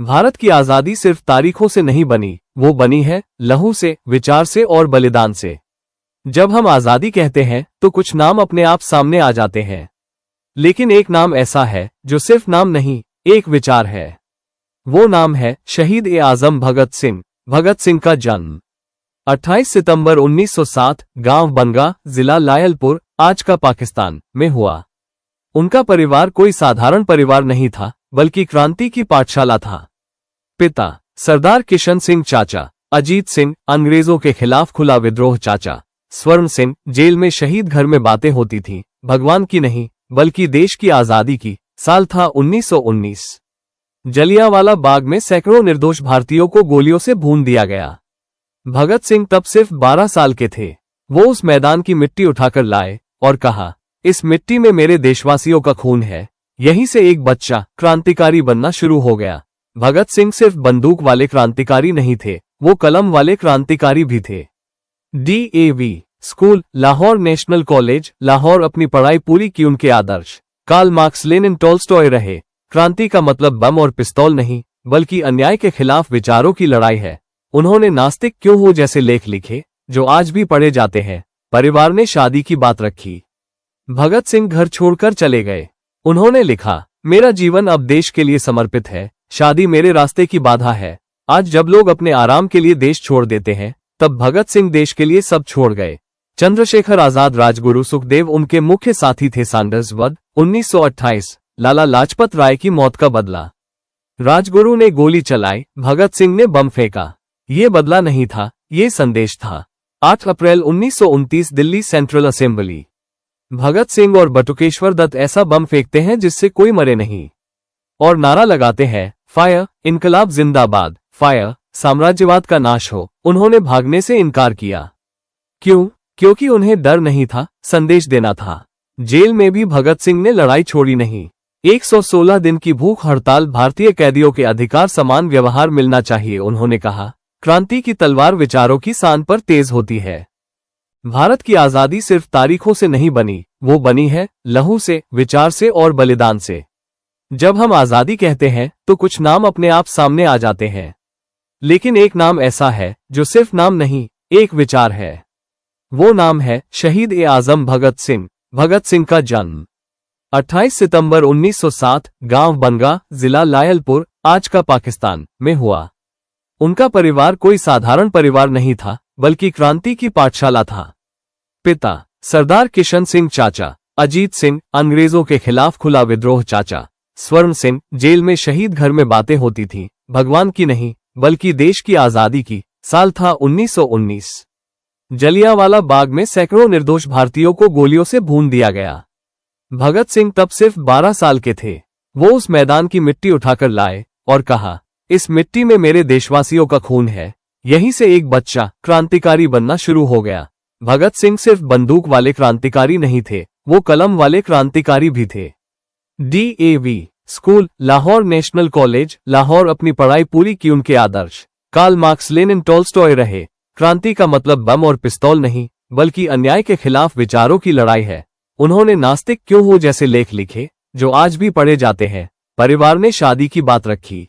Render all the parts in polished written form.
भारत की आजादी सिर्फ तारीखों से नहीं बनी, वो बनी है लहू से, विचार से और बलिदान से। जब हम आजादी कहते हैं तो कुछ नाम अपने आप सामने आ जाते हैं, लेकिन एक नाम ऐसा है जो सिर्फ नाम नहीं, एक विचार है। वो नाम है शहीद ए आजम भगत सिंह। भगत सिंह का जन्म 28 सितंबर 1907 गांव बनगा, जिला लायलपुर, आज का पाकिस्तान में हुआ। उनका परिवार कोई साधारण परिवार नहीं था, बल्कि क्रांति की पाठशाला था। पिता सरदार किशन सिंह, चाचा अजीत सिंह, अंग्रेजों के खिलाफ खुला विद्रोह, चाचा स्वर्ण सिंह। जेल में शहीद घर में बातें होती थीं, भगवान की नहीं बल्कि देश की आजादी की। साल था 1919। जलियांवाला बाग में सैकड़ों निर्दोष भारतीयों को गोलियों से भून दिया गया। भगत सिंह तब सिर्फ 12 साल के थे। वो उस मैदान की मिट्टी उठाकर लाए और कहा, इस मिट्टी में मेरे देशवासियों का खून है। यहीं से एक बच्चा क्रांतिकारी बनना शुरू हो गया। भगत सिंह सिर्फ बंदूक वाले क्रांतिकारी नहीं थे, वो कलम वाले क्रांतिकारी भी थे। DAV school, Lahore national college, Lahore अपनी पढ़ाई पूरी की। उनके आदर्श कार्ल मार्क्स, लेनिन, टॉल्स्टॉय रहे। क्रांति का मतलब बम और पिस्तौल नहीं, बल्कि अन्याय के खिलाफ विचारों की लड़ाई है। उन्होंने नास्तिक क्यों हो जैसे लेख लिखे, जो आज भी पढ़े जाते हैं। परिवार ने शादी की बात रखी। भगत सिंह घर छोड़कर चले गए। उन्होंने लिखा, मेरा जीवन अब देश के लिए समर्पित है। शादी मेरे रास्ते की बाधा है। आज जब लोग अपने आराम के लिए देश छोड़ देते हैं, तब भगत सिंह देश के लिए सब छोड़ गए। चंद्रशेखर आजाद, राजगुरु सुखदेव उनके मुख्य साथी थे। सैंडर्स वध 1928, लाला लाजपत राय की मौत का बदला। राजगुरु ने गोली चलाई, भगत सिंह ने बम फेंका। ये बदला नहीं था, ये संदेश था। 8 अप्रैल 1929, दिल्ली सेंट्रल असेंबली। भगत सिंह और बटुकेश्वर दत्त ऐसा बम फेंकते हैं जिससे कोई मरे नहीं, और नारा लगाते हैं, फायर, इनकलाब जिंदाबाद, फायर, साम्राज्यवाद का नाश हो। उन्होंने भागने से इनकार किया। क्यों? क्योंकि उन्हें डर नहीं था, संदेश देना था। जेल में भी भगत सिंह ने लड़ाई छोड़ी नहीं। 116 दिन की भूख हड़ताल, भारतीय कैदियों के अधिकार, समान व्यवहार मिलना चाहिए। उन्होंने कहा, क्रांति की तलवार विचारों की शान पर तेज होती है। भारत की आजादी सिर्फ तारीखों से नहीं बनी, वो बनी है लहू से, विचार से और बलिदान से। जब हम आजादी कहते हैं तो कुछ नाम अपने आप सामने आ जाते हैं, लेकिन एक नाम ऐसा है जो सिर्फ नाम नहीं, एक विचार है। वो नाम है शहीद ए आजम भगत सिंह। भगत सिंह का जन्म 28 सितंबर 1907 गांव बनगा, जिला लायलपुर, आज का पाकिस्तान में हुआ। उनका परिवार कोई साधारण परिवार नहीं था, बल्कि क्रांति की पाठशाला था। पिता सरदार किशन सिंह, चाचा अजीत सिंह, अंग्रेजों के खिलाफ खुला विद्रोह, चाचा स्वर्ण सिंह। जेल में शहीद घर में बातें होती थीं, भगवान की नहीं बल्कि देश की आजादी की। साल था 1919। जलियांवाला बाग में सैकड़ों निर्दोष भारतीयों को गोलियों से भून दिया गया। भगत सिंह तब सिर्फ 12 साल के थे। वो उस मैदान की मिट्टी उठाकर लाए और कहा, इस मिट्टी में मेरे देशवासियों का खून है। यहीं से एक बच्चा क्रांतिकारी बनना शुरू हो गया। भगत सिंह सिर्फ बंदूक वाले क्रांतिकारी नहीं थे, वो कलम वाले क्रांतिकारी भी थे। DAV school, Lahore national college, Lahore अपनी पढ़ाई पूरी की। उनके आदर्श कार्ल मार्क्स, लेनिन, टॉल्स्टॉय रहे। क्रांति का मतलब बम और पिस्तौल नहीं, बल्कि अन्याय के खिलाफ विचारों की लड़ाई है। उन्होंने नास्तिक क्यों हो जैसे लेख लिखे, जो आज भी पढ़े जाते हैं। परिवार ने शादी की बात रखी।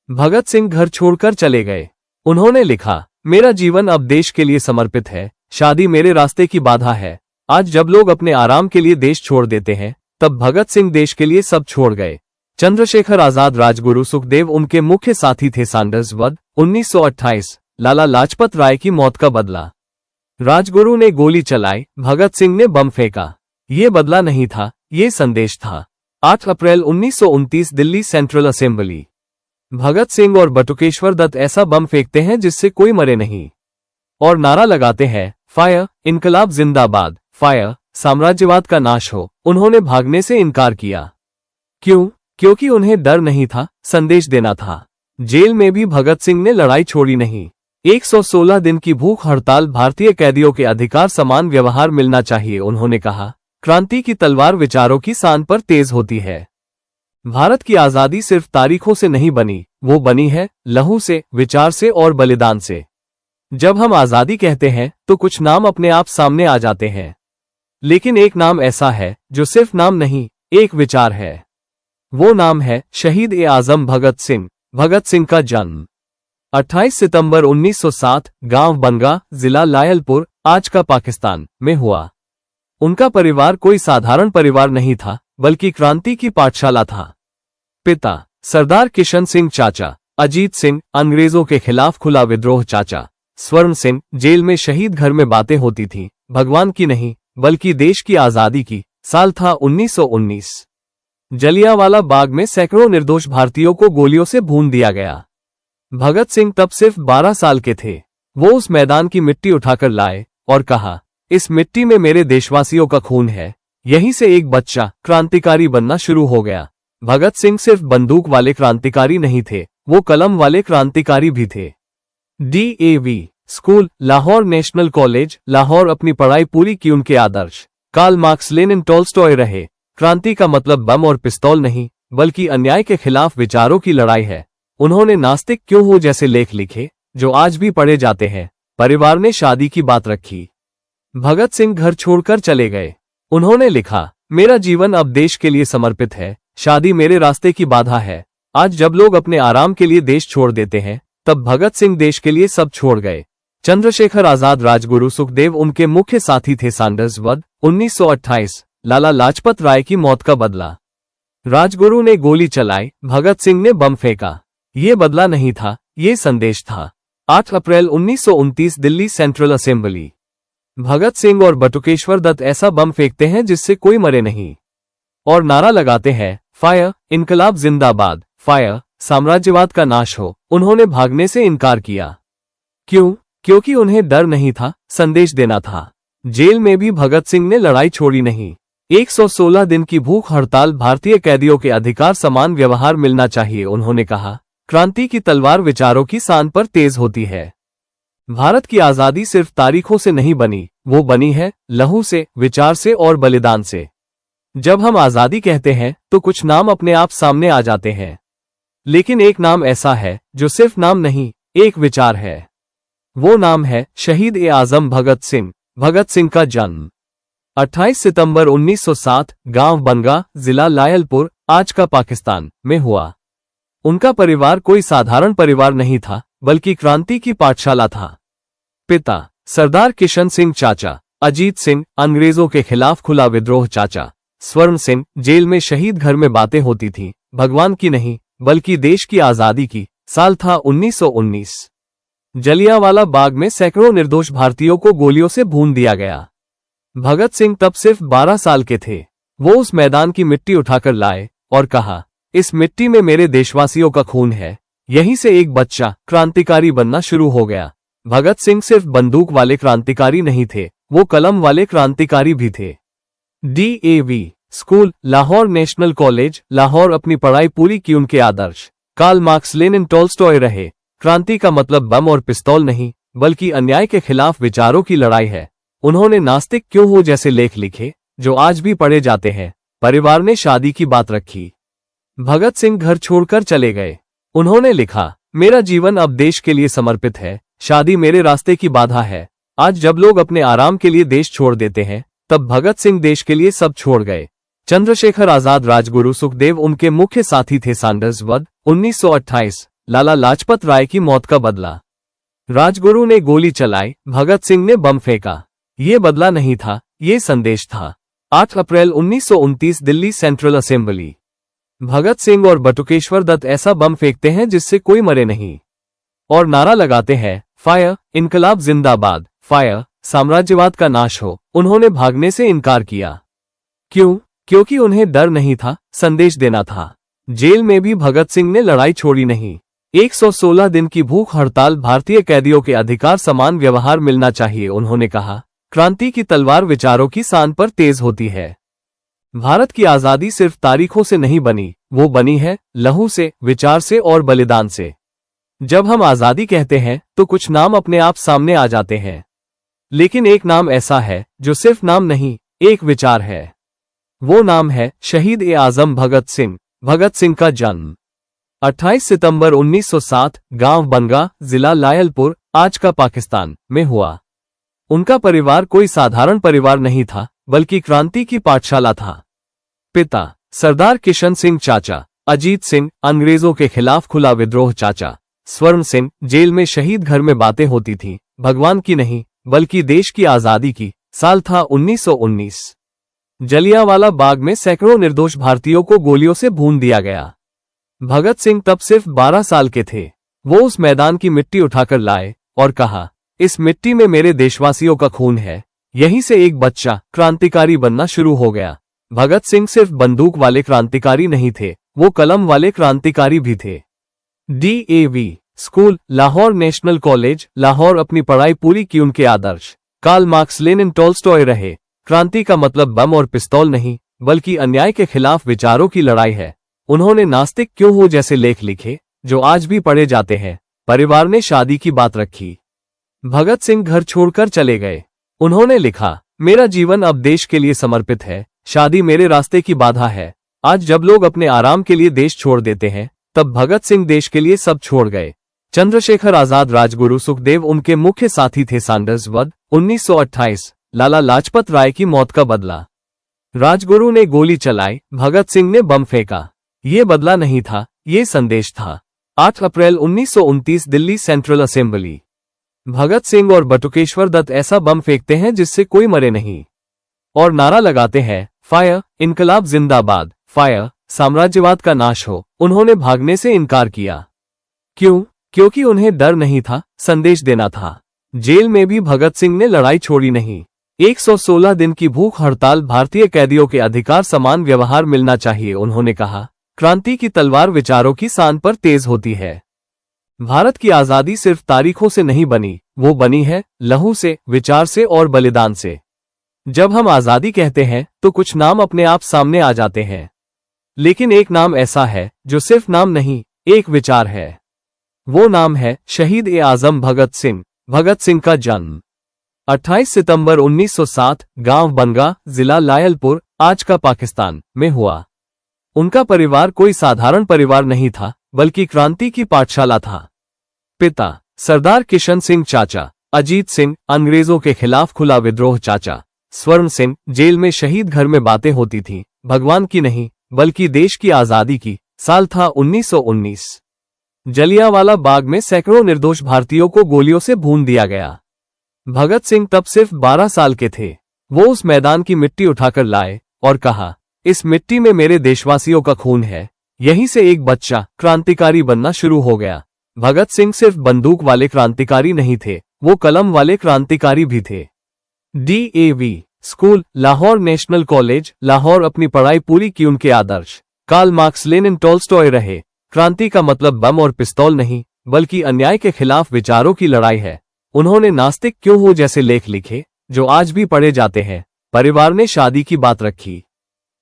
भगत सिंह घर छोड़कर चले गए। उन्होंने लिखा, मेरा जीवन अब देश के लिए समर्पित है। शादी मेरे रास्ते की बाधा है। आज जब लोग अपने आराम के लिए देश छोड़ देते हैं, तब भगत सिंह देश के लिए सब छोड़ गए। चंद्रशेखर आजाद, राजगुरु सुखदेव उनके मुख्य साथी थे। सैंडर्स वध 1928, लाला लाजपत राय की मौत का बदला। राजगुरु ने गोली चलाई, भगत सिंह ने बम फेंका। ये बदला नहीं था, ये संदेश था। 8 अप्रैल 1929, दिल्ली सेंट्रल असेंबली। भगत सिंह और बटुकेश्वर दत्त ऐसा बम फेंकते हैं जिससे कोई मरे नहीं, और नारा लगाते हैं, फायर, इनकलाब जिंदाबाद, फायर, साम्राज्यवाद का नाश हो। उन्होंने भागने से इनकार किया। क्यों? क्योंकि उन्हें डर नहीं था, संदेश देना था। जेल में भी भगत सिंह ने लड़ाई छोड़ी नहीं। 116 दिन की भूख हड़ताल, भारतीय कैदियों के अधिकार, समान व्यवहार मिलना चाहिए। उन्होंने कहा, क्रांति की तलवार विचारों की शान पर तेज होती है। भारत की आजादी सिर्फ तारीखों से नहीं बनी, वो बनी है लहू से, विचार से और बलिदान से। जब हम आजादी कहते हैं तो कुछ नाम अपने आप सामने आ जाते हैं, लेकिन एक नाम ऐसा है जो सिर्फ नाम नहीं, एक विचार है। वो नाम है शहीद ए आजम भगत सिंह। भगत सिंह का जन्म 28 सितंबर 1907 गांव बनगा, जिला लायलपुर, आज का पाकिस्तान में हुआ। उनका परिवार कोई साधारण परिवार नहीं था, बल्कि क्रांति की पाठशाला था। पिता सरदार किशन सिंह, चाचा अजीत सिंह, अंग्रेजों के खिलाफ खुला विद्रोह, चाचा स्वर्ण सिंह, जेल में शहीद। घर में बातें होती थीं, भगवान की नहीं बल्कि देश की आजादी की। साल था 1919। जलियांवाला बाग में सैकड़ों निर्दोष भारतीयों को गोलियों से भून दिया गया। भगत सिंह तब सिर्फ 12 साल के थे। वो उस मैदान की मिट्टी उठाकर लाए और कहा, इस मिट्टी में मेरे देशवासियों का खून है। यहीं से एक बच्चा क्रांतिकारी बनना शुरू हो गया। भगत सिंह सिर्फ बंदूक वाले क्रांतिकारी नहीं थे, वो कलम वाले क्रांतिकारी भी थे। DAV school, Lahore national college, Lahore अपनी पढ़ाई पूरी की। उनके आदर्श कार्ल मार्क्स, लेनिन, टॉल्स्टॉय रहे। क्रांति का मतलब बम और पिस्तौल नहीं, बल्कि अन्याय के खिलाफ विचारों की लड़ाई है। उन्होंने नास्तिक क्यों हो जैसे लेख लिखे, जो आज भी पढ़े जाते हैं। परिवार ने शादी की बात रखी। भगत सिंह घर छोड़कर चले गए। उन्होंने लिखा, मेरा जीवन अब देश के लिए समर्पित है। शादी मेरे रास्ते की बाधा है। आज जब लोग अपने आराम के लिए देश छोड़ देते हैं, तब भगत सिंह देश के लिए सब छोड़ गए। चंद्रशेखर आजाद, राजगुरु सुखदेव उनके मुख्य साथी थे। सैंडर्स वध 1928, लाला लाजपत राय की मौत का बदला। राजगुरु ने गोली चलाई, भगत सिंह ने बम फेंका। ये बदला नहीं था, ये संदेश था। 8 अप्रैल 1929, दिल्ली सेंट्रल असेंबली। भगत सिंह और बटुकेश्वर दत्त ऐसा बम फेंकते हैं जिससे कोई मरे नहीं, और नारा लगाते हैं, फायर, इनकलाब जिंदाबाद, फायर, साम्राज्यवाद का नाश हो। उन्होंने भागने से इनकार किया। क्यों? क्योंकि उन्हें डर नहीं था, संदेश देना था। जेल में भी भगत सिंह ने लड़ाई छोड़ी नहीं। 116 दिन की भूख हड़ताल, भारतीय कैदियों के अधिकार, समान व्यवहार मिलना चाहिए। उन्होंने कहा, क्रांति की तलवार विचारों की सान पर तेज होती है। भारत की आजादी सिर्फ तारीखों से नहीं बनी, वो बनी है लहू से, विचार से और बलिदान से। जब हम आजादी कहते हैं तो कुछ नाम अपने आप सामने आ जाते हैं, लेकिन एक नाम ऐसा है जो सिर्फ नाम नहीं, एक विचार है। वो नाम है शहीद ए आजम भगत सिंह। भगत सिंह का जन्म 28 सितंबर 1907 गांव बनगा, जिला लायलपुर, आज का पाकिस्तान में हुआ। उनका परिवार कोई साधारण परिवार नहीं था, बल्कि क्रांति की पाठशाला था। पिता सरदार किशन सिंह, चाचा अजीत सिंह, अंग्रेजों के खिलाफ खुला विद्रोह, चाचा स्वर्ण सिंह, जेल में शहीद। घर में बातें होती थीं, भगवान की नहीं बल्कि देश की आजादी की। साल था 1919। जलियांवाला बाग में सैकड़ों निर्दोष भारतीयों को गोलियों से भून दिया गया। भगत सिंह तब सिर्फ 12 साल के थे। वो उस मैदान की मिट्टी उठाकर लाए और कहा, इस मिट्टी में मेरे देशवासियों का खून है। यहीं से एक बच्चा क्रांतिकारी बनना शुरू हो गया। भगत सिंह सिर्फ बंदूक वाले क्रांतिकारी नहीं थे, वो कलम वाले क्रांतिकारी भी थे। DAV school, Lahore national college, Lahore अपनी पढ़ाई पूरी की। उनके आदर्श कार्ल मार्क्स, लेनिन, टॉल्स्टॉय रहे। क्रांति का मतलब बम और पिस्तौल नहीं, बल्कि अन्याय के खिलाफ विचारों की लड़ाई है। उन्होंने नास्तिक क्यों हो जैसे लेख लिखे, जो आज भी पढ़े जाते हैं। परिवार ने शादी की बात रखी। भगत सिंह घर छोड़कर चले गए। उन्होंने लिखा, मेरा जीवन अब देश के लिए समर्पित है। शादी मेरे रास्ते की बाधा है। आज जब लोग अपने आराम के लिए देश छोड़ देते हैं, तब भगत सिंह देश के लिए सब छोड़ गए। चंद्रशेखर आजाद, राजगुरु सुखदेव उनके मुख्य साथी थे। सैंडर्स वध 1928, लाला लाजपत राय की मौत का बदला। राजगुरु ने गोली चलाई, भगत सिंह ने बम फेंका। ये बदला नहीं था, ये संदेश था। 8 अप्रैल 1929, दिल्ली सेंट्रल असेंबली। भगत सिंह और बटुकेश्वर दत्त ऐसा बम फेंकते हैं जिससे कोई मरे नहीं, और नारा लगाते हैं, फायर, इनकलाब जिंदाबाद, फायर, साम्राज्यवाद का नाश हो। उन्होंने भागने से इनकार किया। क्यों? क्योंकि उन्हें डर नहीं था, संदेश देना था। जेल में भी भगत सिंह ने लड़ाई छोड़ी नहीं। 116 दिन की भूख हड़ताल, भारतीय कैदियों के अधिकार, समान व्यवहार मिलना चाहिए। उन्होंने कहा, क्रांति की तलवार विचारों की सान पर तेज होती है। भारत की आजादी सिर्फ तारीखों से नहीं बनी, वो बनी है लहू से, विचार से और बलिदान से। जब हम आजादी कहते हैं तो कुछ नाम अपने आप सामने आ जाते हैं, लेकिन एक नाम ऐसा है जो सिर्फ नाम नहीं, एक विचार है। वो नाम है शहीद ए आजम भगत सिंह। भगत सिंह का जन्म 28 सितंबर 1907 गांव बनगा, जिला लायलपुर, आज का पाकिस्तान में हुआ। उनका परिवार कोई साधारण परिवार नहीं था, बल्कि क्रांति की पाठशाला था। पिता सरदार किशन सिंह, चाचा अजीत सिंह, अंग्रेजों के खिलाफ खुला विद्रोह। चाचा स्वर्ण सिंह, जेल में शहीद। घर में बातें होती थी, भगवान की नहीं बल्कि देश की आजादी की। साल था 1919। जलियांवाला बाग में सैकड़ों निर्दोष भारतीयों को गोलियों से भून दिया गया। भगत सिंह तब सिर्फ 12 साल के थे। वो उस मैदान की मिट्टी उठाकर लाए और कहा, इस मिट्टी में मेरे देशवासियों का खून है। यहीं से एक बच्चा क्रांतिकारी बनना शुरू हो गया। भगत सिंह सिर्फ बंदूक वाले क्रांतिकारी नहीं थे, वो कलम वाले क्रांतिकारी भी थे। DAV school, Lahore national college, Lahore. अपनी पढ़ाई पूरी की उनके आदर्श कार्ल मार्क्स, लेनिन, टोल्स्टॉय रहे। क्रांति का मतलब बम और पिस्तौल नहीं बल्कि अन्याय के खिलाफ विचारों की लड़ाई है। उन्होंने नास्तिक क्यों हो जैसे लेख लिखे जो आज भी पढ़े जाते हैं। परिवार ने शादी की बात रखी। भगत सिंह घर छोड़कर चले गए। उन्होंने लिखा, मेरा जीवन अब देश के लिए समर्पित है। शादी मेरे रास्ते की बाधा है। आज जब लोग अपने आराम के लिए देश छोड़ देते हैं, तब भगत सिंह देश के लिए सब छोड़ गए। चंद्रशेखर आजाद, राजगुरु सुखदेव उनके मुख्य साथी थे। सैंडर्स वध 1928। लाला लाजपत राय की मौत का बदला। राजगुरु ने गोली चलाई, भगत सिंह ने बम फेंका। ये बदला नहीं था, ये संदेश था। 8 अप्रैल 1929, दिल्ली सेंट्रल असेंबली। भगत सिंह और बटुकेश्वर दत्त ऐसा बम फेंकते हैं जिससे कोई मरे नहीं और नारा लगाते हैं, फायर, इनकलाब जिंदाबाद, फायर, साम्राज्यवाद का नाश हो। उन्होंने भागने से इनकार किया। क्यों? क्योंकि उन्हें डर नहीं था, संदेश देना था। जेल में भी भगत सिंह ने लड़ाई छोड़ी नहीं। 116 दिन की भूख हड़ताल, भारतीय कैदियों के अधिकार, समान व्यवहार मिलना चाहिए। उन्होंने कहा, क्रांति की तलवार विचारों की शान पर तेज होती है। भारत की आजादी सिर्फ तारीखों से नहीं बनी, वो बनी है लहू से, विचार से और बलिदान से। जब हम आजादी कहते हैं तो कुछ नाम अपने आप सामने आ जाते हैं, लेकिन एक नाम ऐसा है जो सिर्फ नाम नहीं, एक विचार है। वो नाम है शहीद ए आजम भगत सिंह। भगत सिंह का जन्म 28 सितंबर 1907 गांव बनगा, जिला लायलपुर, आज का पाकिस्तान में हुआ। उनका परिवार कोई साधारण परिवार नहीं था, बल्कि क्रांति की पाठशाला था। पिता सरदार किशन सिंह, चाचा अजीत सिंह, अंग्रेजों के खिलाफ खुला विद्रोह। चाचा स्वर्ण सिंह, जेल में शहीद। घर में बातें होती थी, भगवान की नहीं बल्कि देश की आजादी की। साल था 1919। जलियांवाला बाग में सैकड़ों निर्दोष भारतीयों को गोलियों से भून दिया गया। भगत सिंह तब सिर्फ 12 साल के थे। वो उस मैदान की मिट्टी उठाकर लाए और कहा, इस मिट्टी में मेरे देशवासियों का खून है। यहीं से एक बच्चा क्रांतिकारी बनना शुरू हो गया। भगत सिंह सिर्फ बंदूक वाले क्रांतिकारी नहीं थे, वो कलम वाले क्रांतिकारी भी थे। DAV school, Lahore national college, Lahore. अपनी पढ़ाई पूरी की उनके आदर्श कार्ल मार्क्स, लेनिन, टोल्स्टॉय रहे। क्रांति का मतलब बम और पिस्तौल नहीं बल्कि अन्याय के खिलाफ विचारों की लड़ाई है। उन्होंने नास्तिक क्यों हो जैसे लेख लिखे जो आज भी पढ़े जाते हैं। परिवार ने शादी की बात रखी।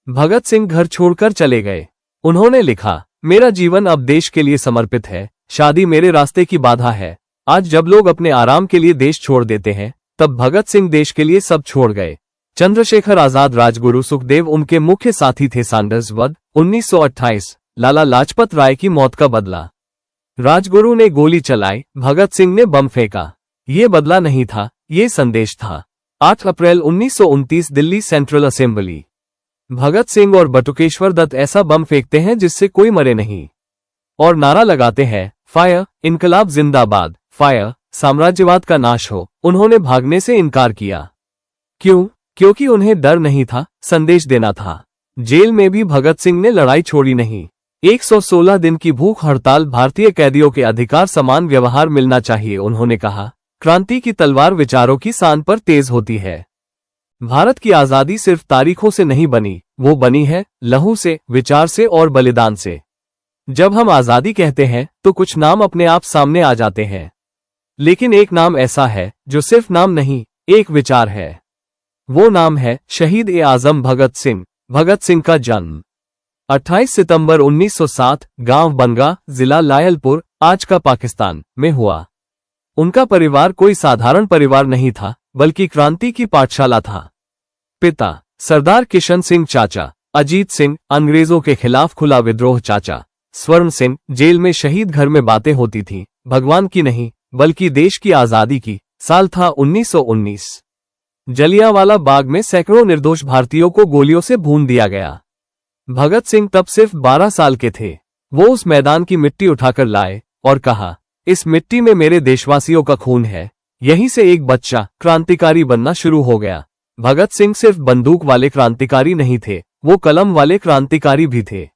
भगत सिंह घर छोड़कर चले गए। उन्होंने लिखा, मेरा जीवन अब देश के लिए समर्पित है। शादी मेरे रास्ते की बाधा है। आज जब लोग अपने आराम के लिए देश छोड़ देते हैं, तब भगत सिंह देश के लिए सब छोड़ गए। चंद्रशेखर आजाद, राजगुरु सुखदेव उनके मुख्य साथी थे। सैंडर्स वध 1928। लाला लाजपत राय की मौत का बदला। राजगुरु ने गोली चलाई, भगत सिंह ने बम फेंका। ये बदला नहीं था, ये संदेश था। 8 अप्रैल 1929, दिल्ली सेंट्रल असेंबली। भगत सिंह और बटुकेश्वर दत्त ऐसा बम फेंकते हैं जिससे कोई मरे नहीं और नारा लगाते हैं, फायर, इनकलाब जिंदाबाद, फायर, साम्राज्यवाद का नाश हो। उन्होंने भागने से इनकार किया। क्यों? क्योंकि उन्हें डर नहीं था, संदेश देना था। जेल में भी भगत सिंह ने लड़ाई छोड़ी नहीं। 116 दिन की भूख हड़ताल, भारतीय कैदियों के अधिकार, समान व्यवहार मिलना चाहिए। उन्होंने कहा, क्रांति की तलवार विचारों की शान पर तेज होती है। भारत की आजादी सिर्फ तारीखों से नहीं बनी, वो बनी है लहू से, विचार से और बलिदान से। जब हम आजादी कहते हैं तो कुछ नाम अपने आप सामने आ जाते हैं, लेकिन एक नाम ऐसा है जो सिर्फ नाम नहीं, एक विचार है। वो नाम है शहीद ए आजम भगत सिंह। भगत सिंह का जन्म 28 सितंबर 1907 गांव बनगा, जिला लायलपुर, आज का पाकिस्तान में हुआ। उनका परिवार कोई साधारण परिवार नहीं था, बल्कि क्रांति की पाठशाला था। पिता सरदार किशन सिंह, चाचा अजीत सिंह, अंग्रेजों के खिलाफ खुला विद्रोह। चाचा स्वर्ण सिंह, जेल में शहीद। घर में बातें होती थी, भगवान की नहीं बल्कि देश की आजादी की। साल था 1919। जलियांवाला बाग में सैकड़ों निर्दोष भारतीयों को गोलियों से भून दिया गया। भगत सिंह तब सिर्फ 12 साल के थे। वो उस मैदान की मिट्टी उठाकर लाए और कहा, इस मिट्टी में मेरे देशवासियों का खून है। यहीं से एक बच्चा क्रांतिकारी बनना शुरू हो गया। भगत सिंह सिर्फ बंदूक वाले क्रांतिकारी नहीं थे, वो कलम वाले क्रांतिकारी भी थे।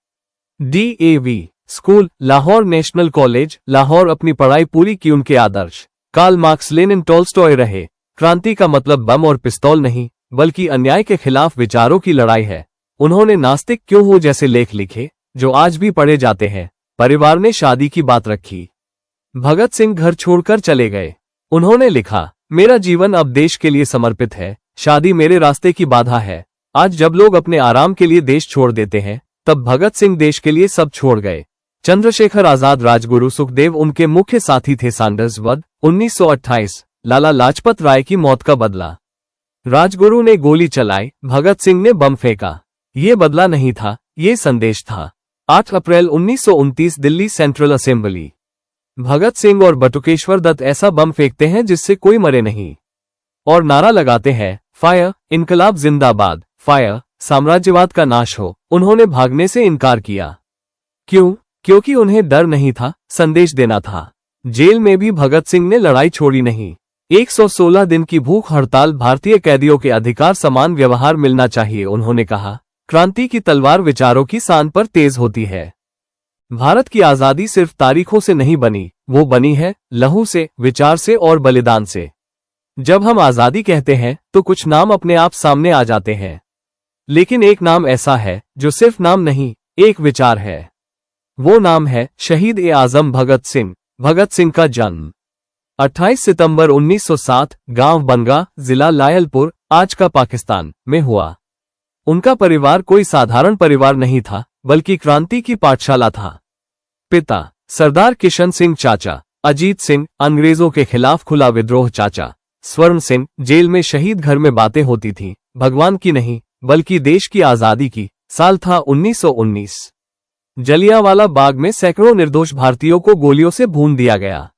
DAV school, Lahore national college, Lahore अपनी पढ़ाई पूरी की। उनके आदर्श कार्ल मार्क्स, लेनिन, टोल्स्टॉय रहे। क्रांति का मतलब बम और पिस्तौल नहीं, बल्कि अन्याय के खिलाफ विचारों की लड़ाई है। उन्होंने नास्तिक क्यों हो जैसे लेख लिखे, जो आज भी पढ़े जाते हैं। परिवार ने शादी की बात रखी। भगत सिंह घर छोड़कर चले गए। उन्होंने लिखा, मेरा जीवन अब देश के लिए समर्पित है। शादी मेरे रास्ते की बाधा है। आज जब लोग अपने आराम के लिए देश छोड़ देते हैं, तब भगत सिंह देश के लिए सब छोड़ गए। चंद्रशेखर आजाद, राजगुरु सुखदेव उनके मुख्य साथी थे। सैंडर्स वध 1928, लाला लाजपत राय की मौत का बदला। राजगुरु ने गोली चलाई, भगत सिंह ने बम फेंका। ये बदला नहीं था, ये संदेश था। 8 अप्रैल 1929, दिल्ली सेंट्रल असेंबली। भगत सिंह और बटुकेश्वर दत्त ऐसा बम फेंकते हैं जिससे कोई मरे नहीं, और नारा लगाते हैं, फायर, इनकलाब जिंदाबाद, फायर, साम्राज्यवाद का नाश हो। उन्होंने भागने से इनकार किया। क्यों? क्योंकि उन्हें डर नहीं था, संदेश देना था। जेल में भी भगत सिंह ने लड़ाई छोड़ी नहीं। 116 दिन की भूख हड़ताल, भारतीय कैदियों के अधिकार, समान व्यवहार मिलना चाहिए। उन्होंने कहा, क्रांति की तलवार विचारों की शान पर तेज होती है। भारत की आजादी सिर्फ तारीखों से नहीं बनी, वो बनी है लहू से, विचार से और बलिदान से। जब हम आजादी कहते हैं तो कुछ नाम अपने आप सामने आ जाते हैं, लेकिन एक नाम ऐसा है जो सिर्फ नाम नहीं, एक विचार है। वो नाम है शहीद ए आजम भगत सिंह। भगत सिंह का जन्म 28 सितंबर 1907 गांव बनगा, जिला लायलपुर, आज का पाकिस्तान में हुआ। उनका परिवार कोई साधारण परिवार नहीं था, बल्कि क्रांति की पाठशाला था। पिता सरदार किशन सिंह, चाचा अजीत सिंह, अंग्रेजों के खिलाफ खुला विद्रोह। चाचा स्वर्ण सिंह, जेल में शहीद। घर में बातें होती थी, भगवान की नहीं, बल्कि देश की आजादी की। साल था 1919। जलियांवाला बाग में सैकड़ों निर्दोष भारतीयों को गोलियों से भून दिया गया।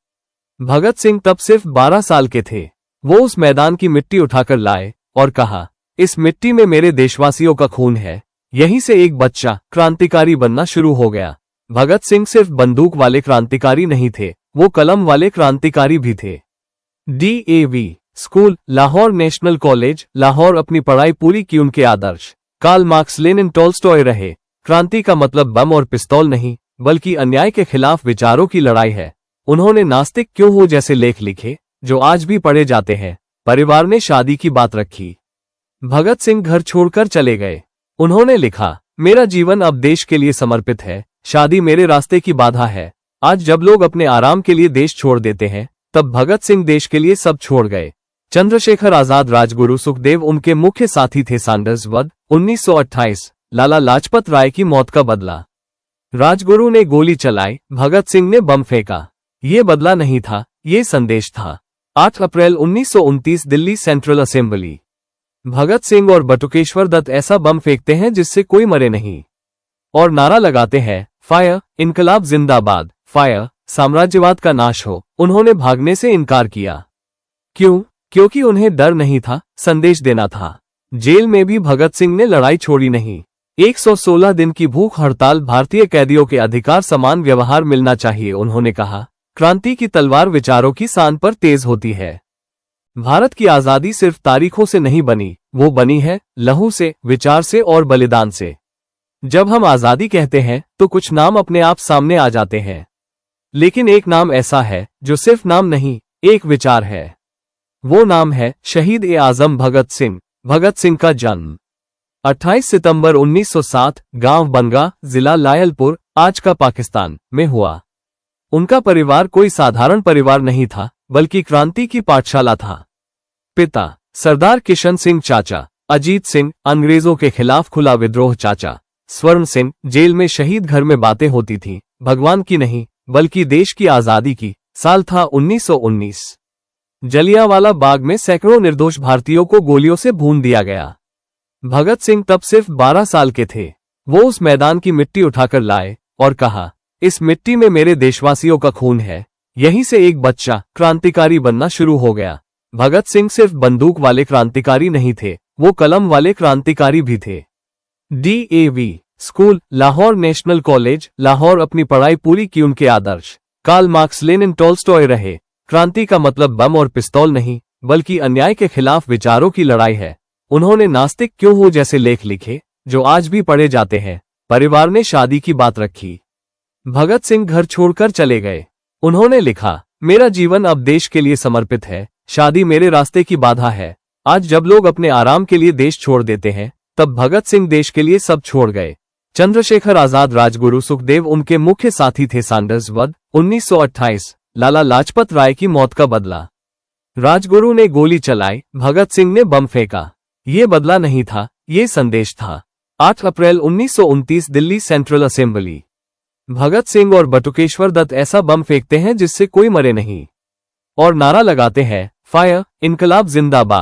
भगत सिंह तब सिर्फ 12 साल के थे। वो उस मैदान की मिट्टी उठाकर लाए और कहा, इस मिट्टी में मेरे देशवासियों का खून है। यहीं से एक बच्चा क्रांतिकारी बनना शुरू हो गया। भगत सिंह सिर्फ बंदूक वाले क्रांतिकारी नहीं थे, वो कलम वाले क्रांतिकारी भी थे। DAV school, Lahore national college, Lahore अपनी पढ़ाई पूरी की। उनके आदर्श कार्ल मार्क्स, लेनिन, टोल्स्टॉय रहे। क्रांति का मतलब बम और पिस्तौल नहीं, बल्कि अन्याय के खिलाफ विचारों की लड़ाई है। उन्होंने नास्तिक क्यों हो जैसे लेख लिखे, जो आज भी पढ़े जाते हैं। परिवार ने शादी की बात रखी। भगत सिंह घर छोड़कर चले गए। उन्होंने लिखा, मेरा जीवन अब देश के लिए समर्पित है। शादी मेरे रास्ते की बाधा है। आज जब लोग अपने आराम के लिए देश छोड़ देते हैं, तब भगत सिंह देश के लिए सब छोड़ गए। चंद्रशेखर आजाद, राजगुरु सुखदेव उनके मुख्य साथी थे। सैंडर्स वध 1928, लाला लाजपत राय की मौत का बदला। राजगुरु ने गोली चलाई, भगत सिंह ने बम फेंका। ये बदला नहीं था, ये संदेश था। 8 अप्रैल 1929, दिल्ली सेंट्रल असेंबली। भगत सिंह और बटुकेश्वर दत्त ऐसा बम फेंकते हैं जिससे कोई मरे नहीं, और नारा लगाते हैं, फायर, इनकलाब जिंदाबाद, फायर, साम्राज्यवाद का नाश हो। उन्होंने भागने से इनकार किया। क्यों? क्योंकि उन्हें डर नहीं था, संदेश देना था। जेल में भी भगत सिंह ने लड़ाई छोड़ी नहीं। 116 दिन की भूख हड़ताल, भारतीय कैदियों के अधिकार, समान व्यवहार मिलना चाहिए। उन्होंने कहा, क्रांति की तलवार विचारों की शान पर तेज होती है। भारत की आजादी सिर्फ तारीखों से नहीं बनी, वो बनी है लहू से, विचार से और बलिदान से। जब हम आजादी कहते हैं तो कुछ नाम अपने आप सामने आ जाते हैं, लेकिन एक नाम ऐसा है जो सिर्फ नाम नहीं, एक विचार है। वो नाम है शहीद ए आजम भगत सिंह। भगत सिंह का जन्म 28 सितंबर 1907 गांव बनगा, जिला लायलपुर, आज का पाकिस्तान में हुआ। उनका परिवार कोई साधारण परिवार नहीं था, बल्कि क्रांति की पाठशाला था। पिता सरदार किशन सिंह, चाचा अजीत सिंह, अंग्रेजों के खिलाफ खुला विद्रोह। चाचा स्वर्ण सिंह, जेल में शहीद। घर में बातें होती थी, भगवान की नहीं, बल्कि देश की आजादी की। साल था 1919। जलियांवाला बाग में सैकड़ों निर्दोष भारतीयों को गोलियों से भून दिया गया। भगत सिंह तब सिर्फ 12 साल के थे। वो उस मैदान की मिट्टी उठाकर लाए और कहा, इस मिट्टी में मेरे देशवासियों का खून है। यहीं से एक बच्चा क्रांतिकारी बनना शुरू हो गया। भगत सिंह सिर्फ बंदूक वाले क्रांतिकारी नहीं थे, वो कलम वाले क्रांतिकारी भी थे। DAV school Lahore national college Lahore. अपनी पढ़ाई पूरी की उनके आदर्श कार्ल मार्क्स लेनिन टॉल्स्टॉय रहे। क्रांति का मतलब बम और पिस्तौल नहीं बल्कि अन्याय के खिलाफ विचारों की लड़ाई है। उन्होंने नास्तिक क्यों हो जैसे लेख लिखे जो आज भी पढ़े जाते हैं। परिवार ने शादी की बात रखी। भगत सिंह घर छोड़कर चले गए। उन्होंने लिखा, मेरा जीवन अब देश के लिए समर्पित है, शादी मेरे रास्ते की बाधा है। आज जब लोग अपने आराम के लिए देश छोड़ देते हैं तब भगत सिंह देश के लिए सब छोड़ गए। चंद्रशेखर आजाद राजगुरु सुखदेव उनके मुख्य साथी थे। सैंडर्स वध 1928 लाला लाजपत राय की मौत का बदला। राजगुरु ने गोली चलाई, भगत सिंह ने बम फेंका। ये बदला नहीं था, ये संदेश था। 8 अप्रैल 1929 दिल्ली सेंट्रल असेंबली। भगत सिंह और बटुकेश्वर दत्त ऐसा बम फेंकते हैं जिससे कोई मरे नहीं और नारा लगाते हैं, फायर, इनकलाब जिंदाबाद।